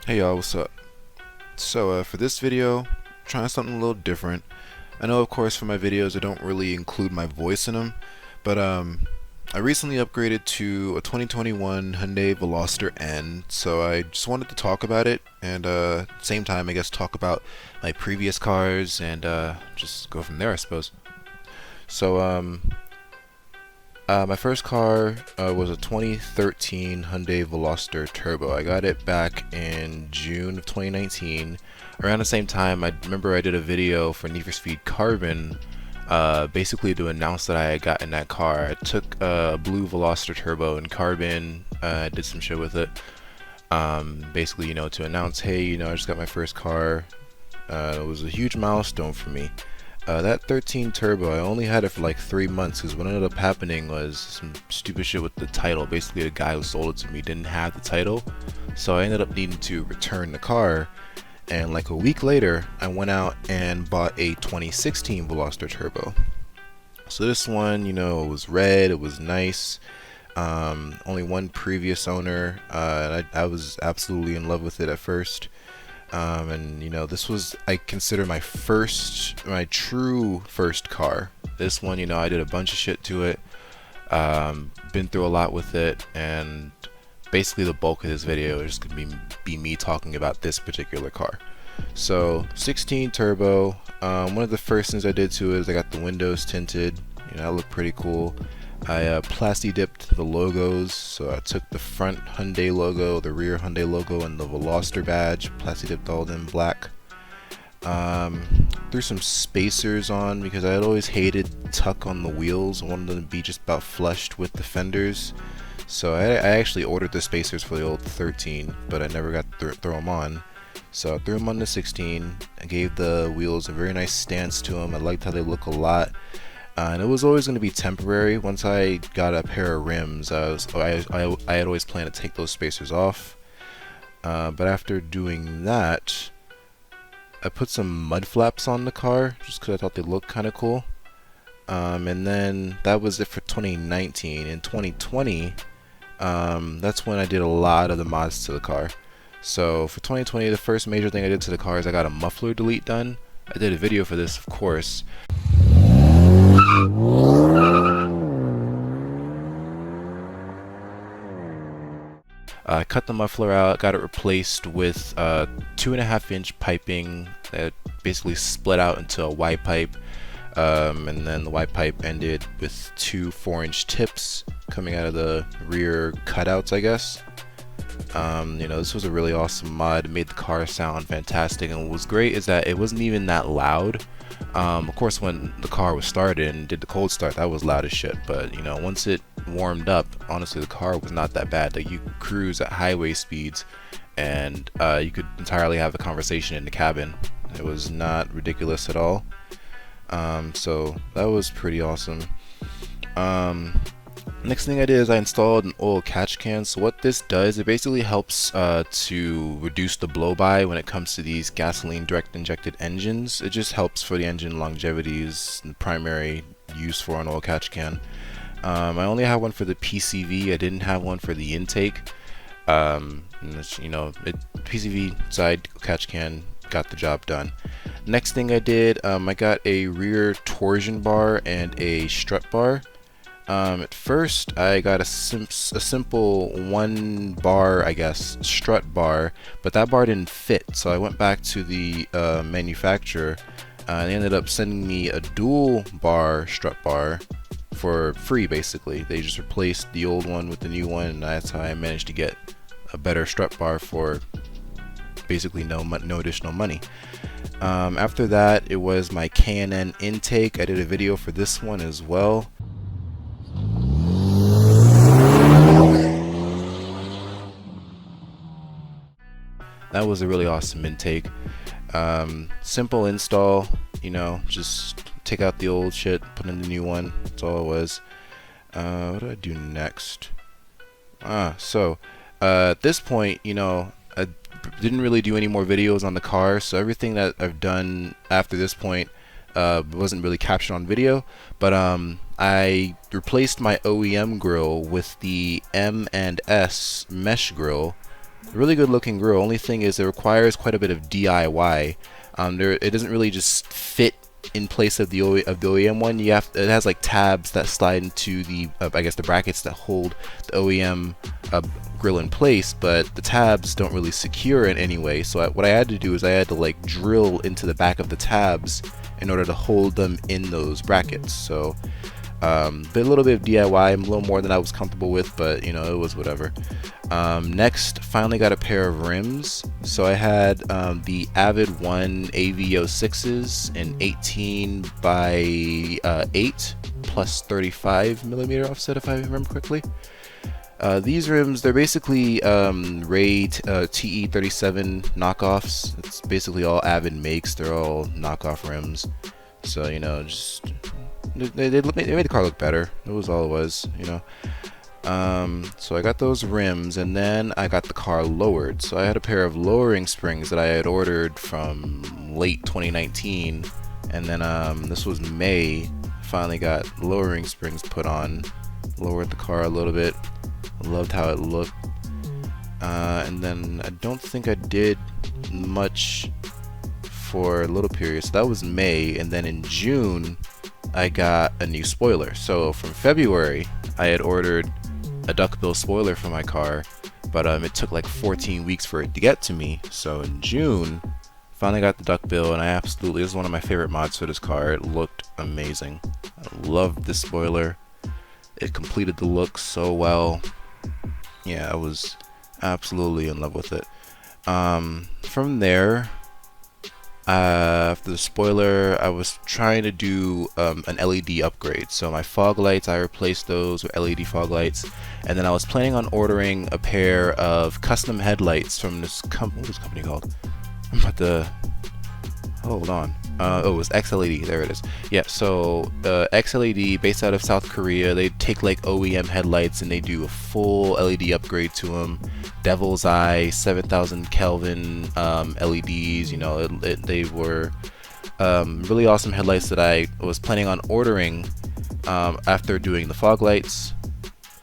Hey y'all, what's up? For this video, trying something a little different. I know, of course, for my videos I don't really include my voice in them, but I recently upgraded to a 2021 Hyundai Veloster N, so I just wanted to talk about it and same time I guess talk about my previous cars and just go from there, I suppose. So my first car was a 2013 Hyundai Veloster Turbo. I got it back in June of 2019. Around the same time, I remember I did a video for Need for Speed Carbon, basically to announce that I had gotten that car. I took a blue Veloster Turbo in Carbon, did some shit with it. Basically, to announce, hey, I just got my first car. It was a huge milestone for me. That 13 Turbo, I only had it for like 3 months because what ended up happening was some stupid shit with the title. Basically, the guy who sold it to me didn't have the title, so I ended up needing to return the car. And like a week later, I went out and bought a 2016 Veloster Turbo. So this one, it was red, it was nice. Only one previous owner, and I was absolutely in love with it at first. This was, I consider my true first car. This one, I did a bunch of shit to it, been through a lot with it, and basically the bulk of this video is just gonna be me talking about this particular car. So 16 Turbo, one of the first things I did to it is I got the windows tinted. That looked pretty cool. I plasti dipped the logos, so I took the front Hyundai logo, the rear Hyundai logo, and the Veloster badge, plasti dipped all in black. Threw some spacers on because I had always hated tuck on the wheels. I wanted them to be just about flushed with the fenders. So I actually ordered the spacers for the old 13, but I never got to throw them on. So I threw them on the 16. I gave the wheels a very nice stance to them. I liked how they look a lot. And it was always going to be temporary. Once I got a pair of rims, I had always planned to take those spacers off. But after doing that, I put some mud flaps on the car just because I thought they looked kind of cool. And then that was it for 2019. In 2020, that's when I did a lot of the mods to the car. So for 2020, the first major thing I did to the car is I got a muffler delete done. I did a video for this, of course. I cut the muffler out, got it replaced with 2.5-inch piping that basically split out into a Y pipe, and then the Y pipe ended with two 4-inch tips coming out of the rear cutouts, I guess. This was a really awesome mod. It made the car sound fantastic, and what was great is that it wasn't even that loud. Of course, when the car was started and did the cold start, that was loud as shit, but once it warmed up, honestly the car was not that bad. Like, you could cruise at highway speeds and you could entirely have a conversation in the cabin. It was not ridiculous at all. So that was pretty awesome. Next thing I did is I installed an oil catch can. So what this does, it basically helps to reduce the blow-by when it comes to these gasoline direct injected engines. It just helps for the engine longevity is the primary use for an oil catch can. I only have one for the PCV. I didn't have one for the intake. PCV side catch can got the job done. Next thing I did, I got a rear torsion bar and a strut bar. At first I got a simple 1 bar, I guess, strut bar, but that bar didn't fit, so I went back to the manufacturer, and they ended up sending me a dual bar strut bar for free. Basically, they just replaced the old one with the new one, and that's how I managed to get a better strut bar for basically no additional money. After that, it was my K&N intake. I did a video for this one as well. That was a really awesome intake. Simple install, just take out the old shit, put in the new one. That's all it was. What do I do next? At this point, I didn't really do any more videos on the car, so everything that I've done after this point wasn't really captured on video. But I replaced my OEM grill with the M and S mesh grill. Really good looking grill. Only thing is it requires quite a bit of DIY. It doesn't really just fit in place of the OEM one. It has like tabs that slide into the I guess the brackets that hold the OEM grill in place, but the tabs don't really secure it anyway. So what I had to do is I had to like drill into the back of the tabs in order to hold them in those brackets. So a little bit of DIY, a little more than I was comfortable with, but you know, it was whatever. Next, finally got a pair of rims. So I had the Avid 1 AV06s in 18 by 8 plus 35 millimeter offset, if I remember correctly. These rims, they're basically Ray TE37 knockoffs. It's basically all Avid makes. They're all knockoff rims. So, you know, just they made the car look better. That was all it was, you know. So I got those rims, and then I got the car lowered. So I had a pair of lowering springs that I had ordered from late 2019, and then this was May. Finally got lowering springs put on, lowered the car a little bit. Loved how it looked, and then I don't think I did much for a little period. So that was May, and then in June I got a new spoiler. So from February I had ordered a duckbill spoiler for my car, but it took like 14 weeks for it to get to me. So in June finally got the duckbill, and this is one of my favorite mods for this car. It looked amazing. I loved this spoiler. It completed the look so well. Yeah, I was absolutely in love with it. From there, after the spoiler, I was trying to do an LED upgrade. So my fog lights, I replaced those with LED fog lights, and then I was planning on ordering a pair of custom headlights from this what was this company called? I'm about to hold on. Oh, it was XLED. There it is. Yeah, so XLED, based out of South Korea, they take like OEM headlights and they do a full LED upgrade to them. Devil's Eye, 7,000 Kelvin LEDs. You know, they were really awesome headlights that I was planning on ordering after doing the fog lights.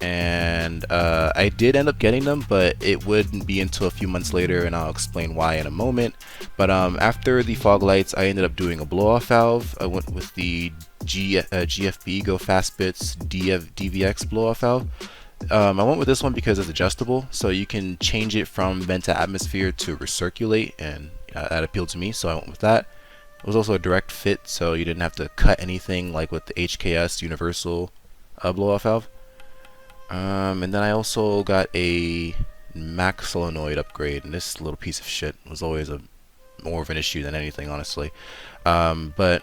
And I did end up getting them, but it wouldn't be until a few months later, and I'll explain why in a moment. But after the fog lights, I ended up doing a blow-off valve. I went with the GFB Go Fast Bits DVX blow-off valve. I went with this one because it's adjustable, so you can change it from vent to atmosphere to recirculate, and that appealed to me, so I went with that. It was also a direct fit, so you didn't have to cut anything like with the HKS universal blow-off valve. And then I also got a Mac solenoid upgrade, and this little piece of shit was always more of an issue than anything, honestly. But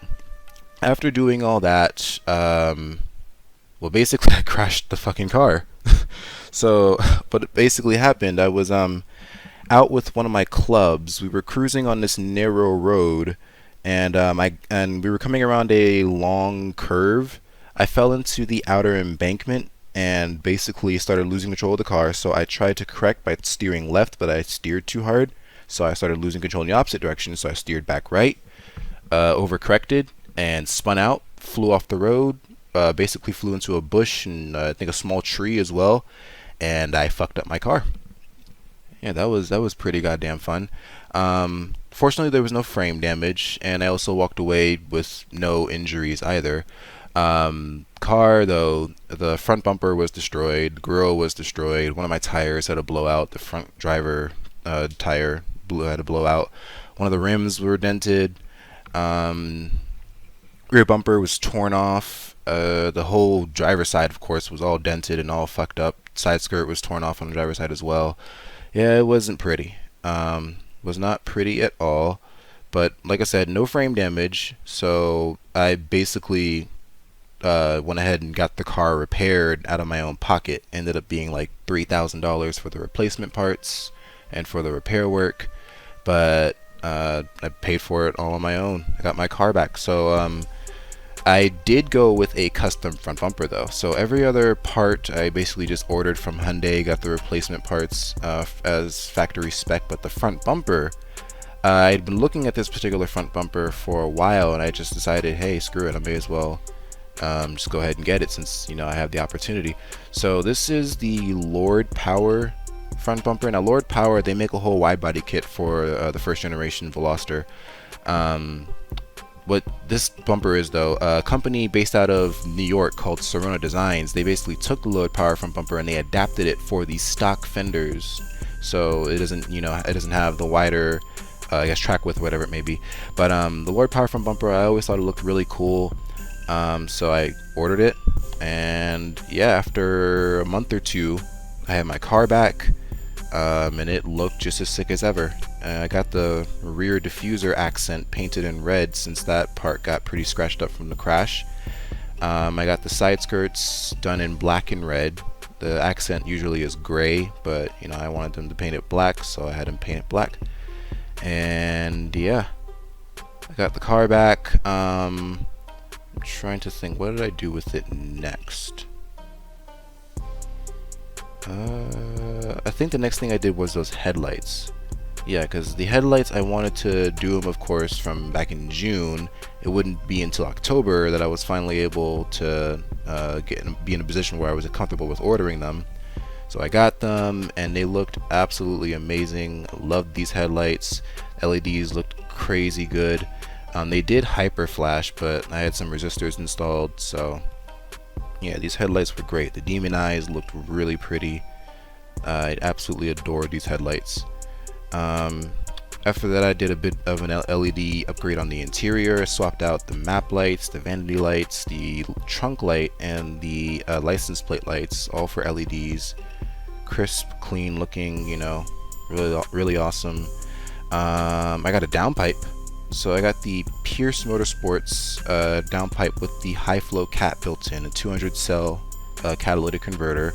after doing all that, well, basically I crashed the fucking car. So what basically happened, I was out with one of my clubs. We were cruising on this narrow road, and we were coming around a long curve. I fell into the outer embankment and basically started losing control of the car. So I tried to correct by steering left, but I steered too hard, so I started losing control in the opposite direction. So I steered back right, overcorrected, and spun out, flew off the road, basically flew into a bush and I think a small tree as well, and I fucked up my car. Yeah, that was pretty goddamn fun. Fortunately, there was no frame damage, and I also walked away with no injuries either. Car though, the front bumper was destroyed, the grille was destroyed, one of my tires had a blowout, the front driver tire had a blowout, one of the rims were dented, rear bumper was torn off, the whole driver's side of course was all dented and all fucked up, side skirt was torn off on the driver's side as well. Yeah, it wasn't pretty. Was not pretty at all, but like I said, no frame damage, so I basically went ahead and got the car repaired out of my own pocket. Ended up being like $3,000 for the replacement parts and for the repair work, but I paid for it all on my own. I got my car back. So I did go with a custom front bumper though. So every other part I basically just ordered from Hyundai, got the replacement parts as factory spec, but the front bumper, I'd been looking at this particular front bumper for a while, and I just decided, hey, screw it, I may as well just go ahead and get it since, you know, I have the opportunity. So this is the Lord Power front bumper. Now Lord Power, they make a whole wide body kit for the first generation Veloster. What this bumper is though, a company based out of New York called Sorona Designs, they basically took the Lord Power front bumper and they adapted it for the stock fenders. So it doesn't, you know, it doesn't have the wider, I guess, track width, whatever it may be. But the Lord Power front bumper, I always thought it looked really cool. So I ordered it, and yeah, after a month or two, I had my car back, and it looked just as sick as ever. I got the rear diffuser accent painted in red since that part got pretty scratched up from the crash. I got the side skirts done in black and red. The accent usually is gray, but you know, I wanted them to paint it black, so I had them paint it black. And yeah, I got the car back. I'm trying to think, what did I do with it next? I think the next thing I did was those headlights. Yeah, because the headlights, I wanted to do them, of course, from back in June. It wouldn't be until October that I was finally able to be in a position where I was comfortable with ordering them. So I got them, and they looked absolutely amazing. Loved these headlights. LEDs looked crazy good. They did hyper flash, but I had some resistors installed, so yeah, these headlights were great. The demon eyes looked really pretty. I absolutely adored these headlights. After that, I did a bit of an LED upgrade on the interior. Swapped out the map lights, the vanity lights, the trunk light, and the license plate lights, all for LEDs. Crisp, clean looking, you know, really awesome. I got a downpipe. So I got the Pierce Motorsports downpipe with the high flow cat built in, a 200 cell catalytic converter.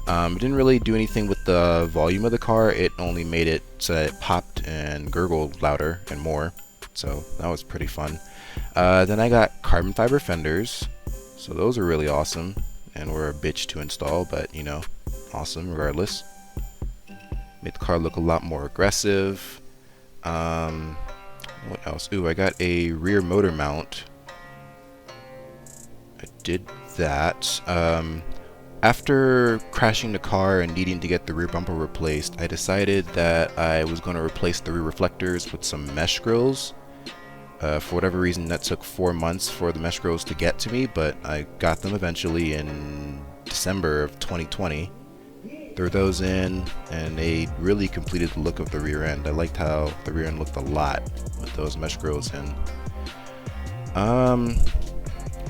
It didn't really do anything with the volume of the car. It only made it so that it popped and gurgled louder and more. So that was pretty fun. Then I got carbon fiber fenders. So those are really awesome and were a bitch to install, but you know, awesome regardless. Made the car look a lot more aggressive. What else? Ooh, I got a rear motor mount. I did that. After crashing the car and needing to get the rear bumper replaced, I decided that I was going to replace the rear reflectors with some mesh grills. For whatever reason, that took 4 months for the mesh grills to get to me, but I got them eventually in December of 2020. Threw those in, and they really completed the look of the rear end. I liked how the rear end looked a lot with those mesh grills in.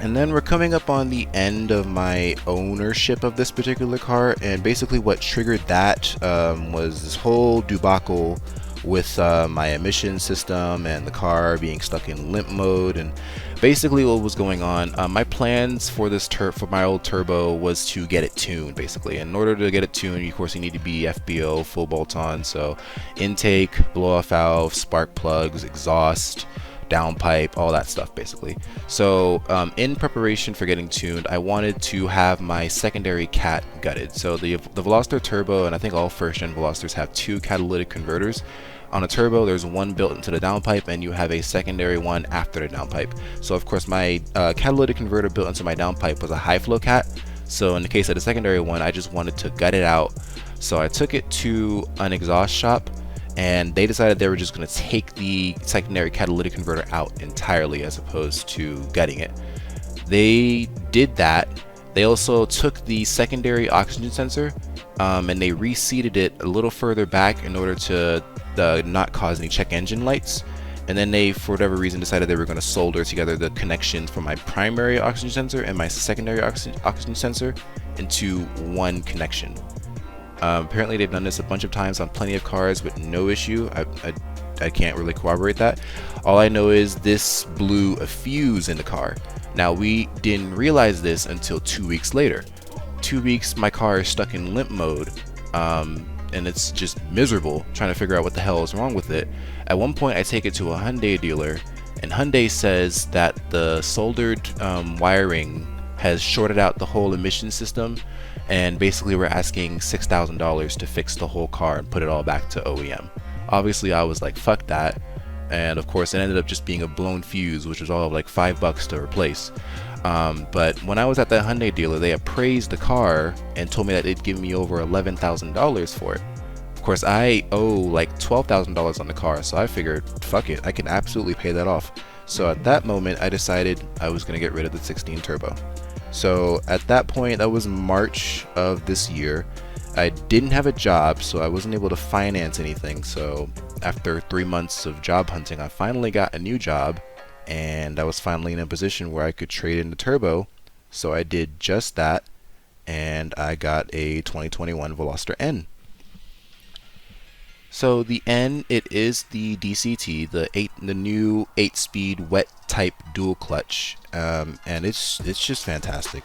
And then we're coming up on the end of my ownership of this particular car, and basically what triggered that was this whole debacle with my emission system and the car being stuck in limp mode. And basically what was going on, my plans for this for my old turbo was to get it tuned. Basically, in order to get it tuned, of course you need to be FBO, full bolt-on, so intake, blow-off valve, spark plugs, exhaust, downpipe, all that stuff basically. So in preparation for getting tuned, I wanted to have my secondary cat gutted. So the Veloster Turbo, and I think all first gen Velosters, have 2 catalytic converters. On a turbo, there's one built into the downpipe, and you have a secondary one after the downpipe. So of course my catalytic converter built into my downpipe was a high flow cat. So in the case of the secondary one, I just wanted to gut it out. So I took it to an exhaust shop, and they decided they were just going to take the secondary catalytic converter out entirely as opposed to gutting it. They did that. They also took the secondary oxygen sensor and they reseated it a little further back in order to not cause any check engine lights. And then they, for whatever reason, decided they were going to solder together the connections from my primary oxygen sensor and my secondary oxygen sensor into one connection. Apparently they've done this a bunch of times on plenty of cars with no issue. I can't really corroborate that. All I know is this blew a fuse in the car. Now we didn't realize this until 2 weeks later. 2 weeks my car is stuck in limp mode, and it's just miserable trying to figure out what the hell is wrong with it. At one point I take it to a Hyundai dealer, and Hyundai says that the soldered wiring has shorted out the whole emission system, and basically we're asking $6,000 to fix the whole car and put it all back to OEM. Obviously I was like, fuck that. and of course it ended up just being a blown fuse, which was all of like $5 to replace. But when I was at the Hyundai dealer, they appraised the car and told me that they'd give me over $11,000 for it. Of course, I owe like $12,000 on the car, so I figured, fuck it, I can absolutely pay that off. So at that moment, I decided I was going to get rid of the 16 Turbo. So at that point, that was March of this year. I didn't have a job, so I wasn't able to finance anything. So after 3 months of job hunting, I finally got a new job, and I was finally in a position where I could trade in the Turbo. So I did just that, and I got a 2021 Veloster N. So the N, it is the DCT, the new 8-speed wet type dual clutch, and it's just fantastic.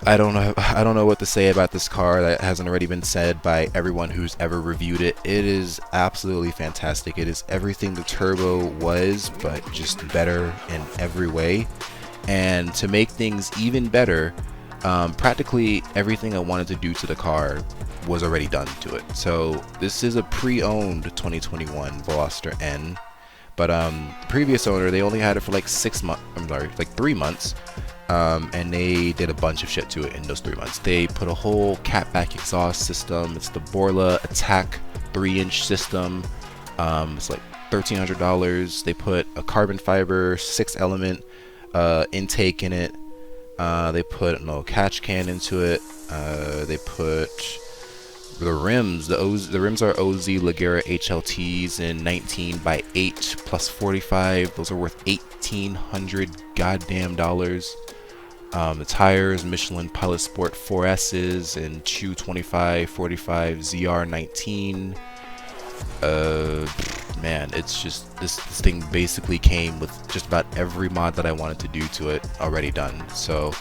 I don't know what to say about this car that hasn't already been said by everyone who's ever reviewed it. It is absolutely fantastic. It is everything the Turbo was, but just better in every way. And to make things even better, practically everything I wanted to do to the car was already done to it. So this is a pre-owned 2021 Veloster N, but the previous owner, they only had it for like 3 months, and they did a bunch of shit to it in those 3 months. They put a whole catback exhaust system. It's the Borla Attack 3-inch system. It's like $1,300. They put a carbon fiber 6-element intake in it. They put a catch can into it. They put the rims. The rims are OZ Ligera HLTs in 19 by 8 plus 45. Those are worth $1,800 goddamn dollars. The tires, Michelin Pilot Sport 4S's and Chew 25 45 ZR19. Man, it's just this thing basically came with just about every mod that I wanted to do to it already done. So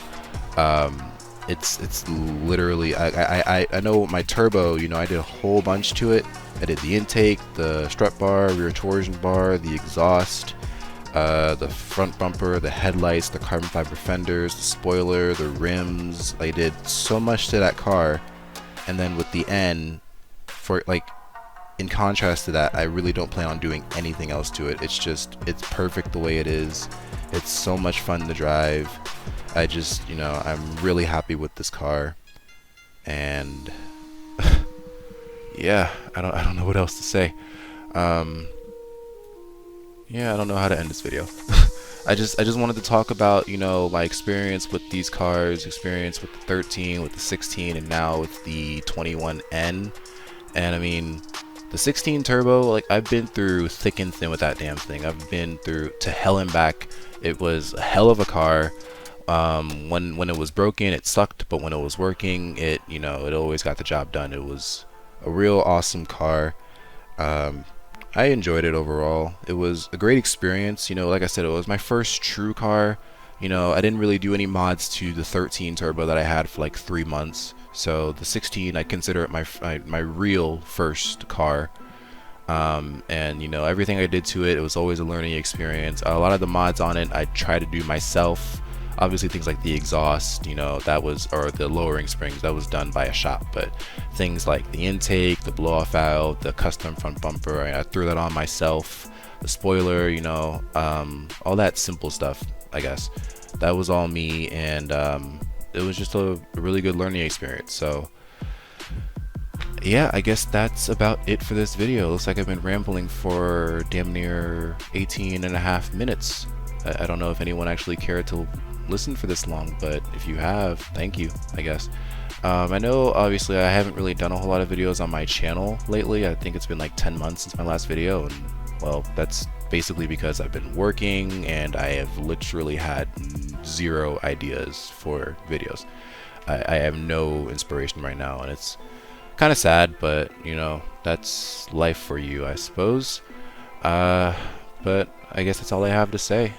it's literally, I know my Turbo, you know, I did a whole bunch to it. I did the intake, the strut bar, rear torsion bar, the exhaust, the front bumper, the headlights, the carbon fiber fenders, the spoiler, the rims. I did so much to that car, and then with the N, for like, in contrast to that, I really don't plan on doing anything else to it. It's perfect the way it is. It's so much fun to drive. I just, you know, I'm really happy with this car, and yeah, I don't know what else to say. Yeah, I don't know how to end this video. I just wanted to talk about, you know, my experience with these cars, experience with the 13, with the 16, and now with the 21N. And I mean, the 16 Turbo, like, I've been through thick and thin with that damn thing. I've been through to hell and back. It was a hell of a car. When it was broken, it sucked, but when it was working, it always got the job done. It was a real awesome car. I enjoyed it overall. It was a great experience. You know, like I said, it was my first true car. You know, I didn't really do any mods to the 13 Turbo that I had for like 3 months. So the 16, I consider it my real first car. And you know, everything I did to it, it was always a learning experience. A lot of the mods on it, I tried to do myself. Obviously things like the exhaust, you know, or the lowering springs, that was done by a shop. But things like the intake, the blow off valve, the custom front bumper, I threw that on myself. The spoiler, you know, all that simple stuff, I guess. That was all me, and it was just a really good learning experience. So yeah, I guess that's about it for this video. Looks like I've been rambling for damn near 18.5 minutes. I don't know if anyone actually cared to listen for this long, but if you have, thank you, I guess. I know obviously I haven't really done a whole lot of videos on my channel lately. I think it's been like 10 months since my last video, and well, that's basically because I've been working and I have literally had 0 ideas for videos. I have no inspiration right now, and it's kind of sad, but you know, that's life for you, I suppose. But I guess that's all I have to say.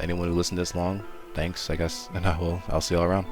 Anyone who listened this long, thanks, I guess, and I'll see y'all around.